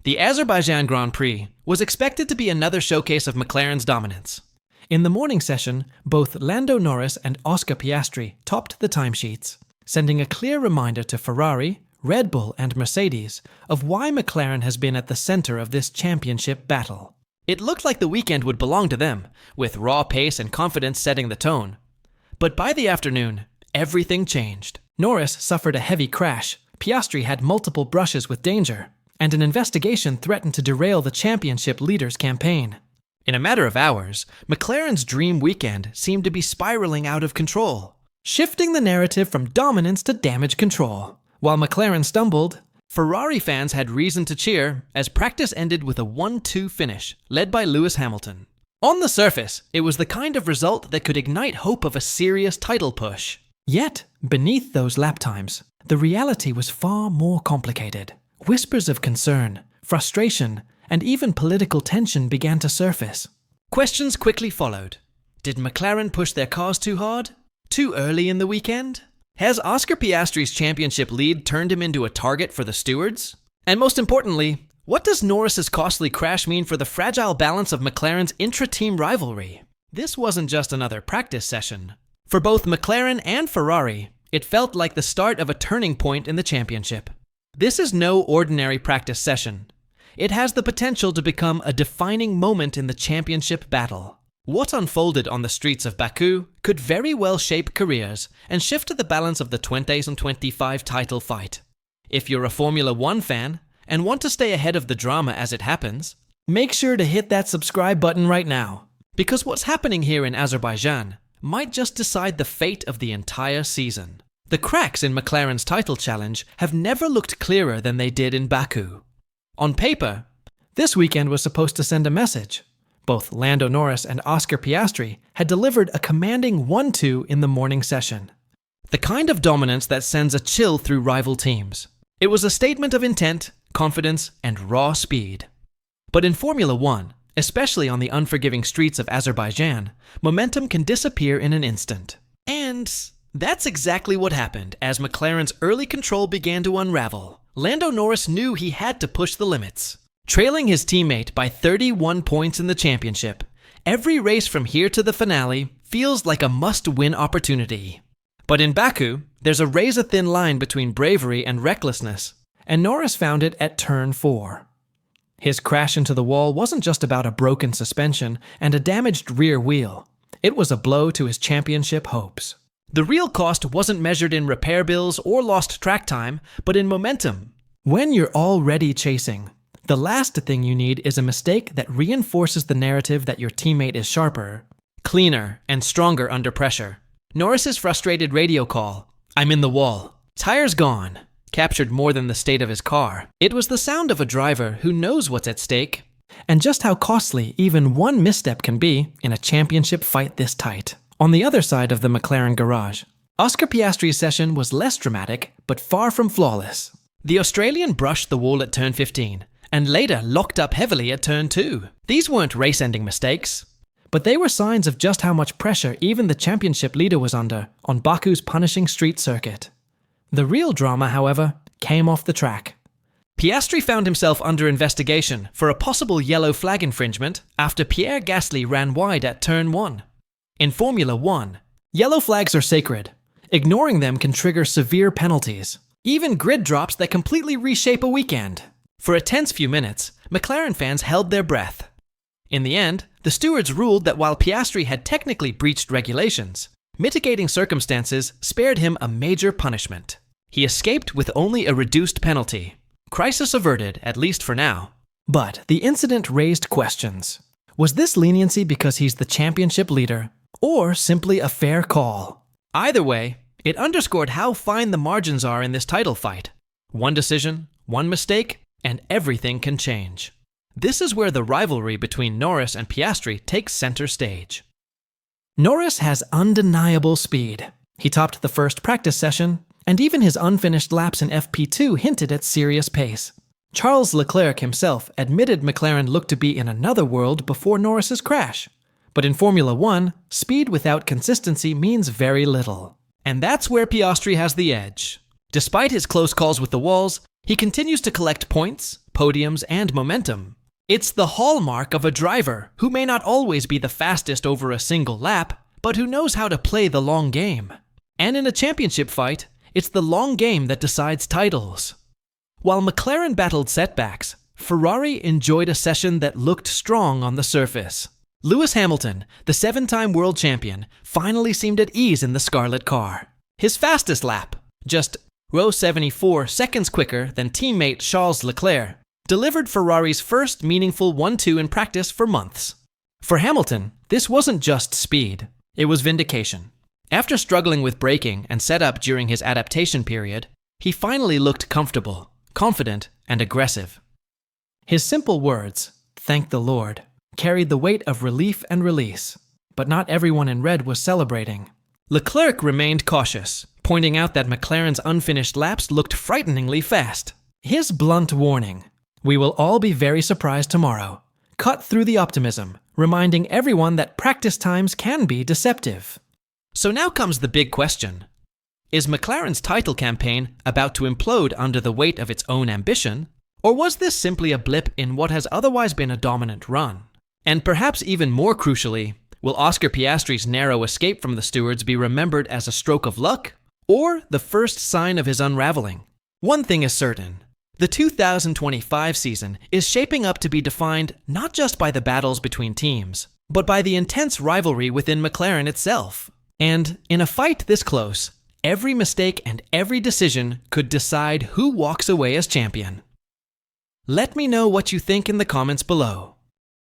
The Azerbaijan Grand Prix was expected to be another showcase of McLaren's dominance. In the morning session, both Lando Norris and Oscar Piastri topped the timesheets, sending a clear reminder to Ferrari, Red Bull and Mercedes of why McLaren has been at the center of this championship battle. It looked like the weekend would belong to them, with raw pace and confidence setting the tone. But by the afternoon, everything changed. Norris suffered a heavy crash, Piastri had multiple brushes with danger, and an investigation threatened to derail the championship leader's campaign. In a matter of hours, McLaren's dream weekend seemed to be spiraling out of control, shifting the narrative from dominance to damage control. While McLaren stumbled, Ferrari fans had reason to cheer as practice ended with a 1-2 finish, led by Lewis Hamilton. On the surface, it was the kind of result that could ignite hope of a serious title push. Yet, beneath those lap times, the reality was far more complicated. Whispers of concern, frustration, and even political tension began to surface. Questions quickly followed. Did McLaren push their cars too hard? Too early in the weekend? Has Oscar Piastri's championship lead turned him into a target for the stewards? And most importantly, what does Norris's costly crash mean for the fragile balance of McLaren's intra-team rivalry? This wasn't just another practice session. For both McLaren and Ferrari, it felt like the start of a turning point in the championship. This is no ordinary practice session. It has the potential to become a defining moment in the championship battle. What unfolded on the streets of Baku could very well shape careers and shift the balance of the 2025 title fight. If you're a Formula One fan and want to stay ahead of the drama as it happens, make sure to hit that subscribe button right now, because what's happening here in Azerbaijan might just decide the fate of the entire season. The cracks in McLaren's title challenge have never looked clearer than they did in Baku. On paper, this weekend was supposed to send a message. Both Lando Norris and Oscar Piastri had delivered a commanding 1-2 in the morning session. The kind of dominance that sends a chill through rival teams. It was a statement of intent, confidence, and raw speed. But in Formula One, especially on the unforgiving streets of Azerbaijan, momentum can disappear in an instant. And that's exactly what happened as McLaren's early control began to unravel. Lando Norris knew he had to push the limits. Trailing his teammate by 31 points in the championship, every race from here to the finale feels like a must-win opportunity. But in Baku, there's a razor-thin line between bravery and recklessness, and Norris found it at turn 4. His crash into the wall wasn't just about a broken suspension and a damaged rear wheel. It was a blow to his championship hopes. The real cost wasn't measured in repair bills or lost track time, but in momentum. When you're already chasing, the last thing you need is a mistake that reinforces the narrative that your teammate is sharper, cleaner, and stronger under pressure. Norris's frustrated radio call, "I'm in the wall, tires gone," captured more than the state of his car. It was the sound of a driver who knows what's at stake, and just how costly even one misstep can be in a championship fight this tight. On the other side of the McLaren garage, Oscar Piastri's session was less dramatic, but far from flawless. The Australian brushed the wall at turn 15, and later locked up heavily at turn 2. These weren't race-ending mistakes, but they were signs of just how much pressure even the championship leader was under on Baku's punishing street circuit. The real drama, however, came off the track. Piastri found himself under investigation for a possible yellow flag infringement after Pierre Gasly ran wide at turn 1. In Formula One, yellow flags are sacred. Ignoring them can trigger severe penalties, even grid drops that completely reshape a weekend. For a tense few minutes, McLaren fans held their breath. In the end, the stewards ruled that while Piastri had technically breached regulations, mitigating circumstances spared him a major punishment. He escaped with only a reduced penalty. Crisis averted, at least for now. But the incident raised questions. Was this leniency because he's the championship leader, or simply a fair call? Either way, it underscored how fine the margins are in this title fight. One decision, one mistake, and everything can change. This is where the rivalry between Norris and Piastri takes center stage. Norris has undeniable speed. He topped the first practice session, and even his unfinished laps in FP2 hinted at serious pace. Charles Leclerc himself admitted McLaren looked to be in another world before Norris's crash. But in Formula One, speed without consistency means very little. And that's where Piastri has the edge. Despite his close calls with the walls, he continues to collect points, podiums, and momentum. It's the hallmark of a driver who may not always be the fastest over a single lap, but who knows how to play the long game. And in a championship fight, it's the long game that decides titles. While McLaren battled setbacks, Ferrari enjoyed a session that looked strong on the surface. Lewis Hamilton, the 7-time world champion, finally seemed at ease in the Scarlet car. His fastest lap, just 0.74 seconds quicker than teammate Charles Leclerc, delivered Ferrari's first meaningful 1-2 in practice for months. For Hamilton, this wasn't just speed, it was vindication. After struggling with braking and setup during his adaptation period, he finally looked comfortable, confident, and aggressive. His simple words, "Thank the Lord," carried the weight of relief and release, but not everyone in red was celebrating. Leclerc remained cautious, pointing out that McLaren's unfinished laps looked frighteningly fast. His blunt warning, "We will all be very surprised tomorrow," cut through the optimism, reminding everyone that practice times can be deceptive. So now comes the big question. Is McLaren's title campaign about to implode under the weight of its own ambition? Or was this simply a blip in what has otherwise been a dominant run? And perhaps even more crucially, will Oscar Piastri's narrow escape from the Stewards be remembered as a stroke of luck, or the first sign of his unraveling? One thing is certain. The 2025 season is shaping up to be defined not just by the battles between teams, but by the intense rivalry within McLaren itself. And in a fight this close, every mistake and every decision could decide who walks away as champion. Let me know what you think in the comments below.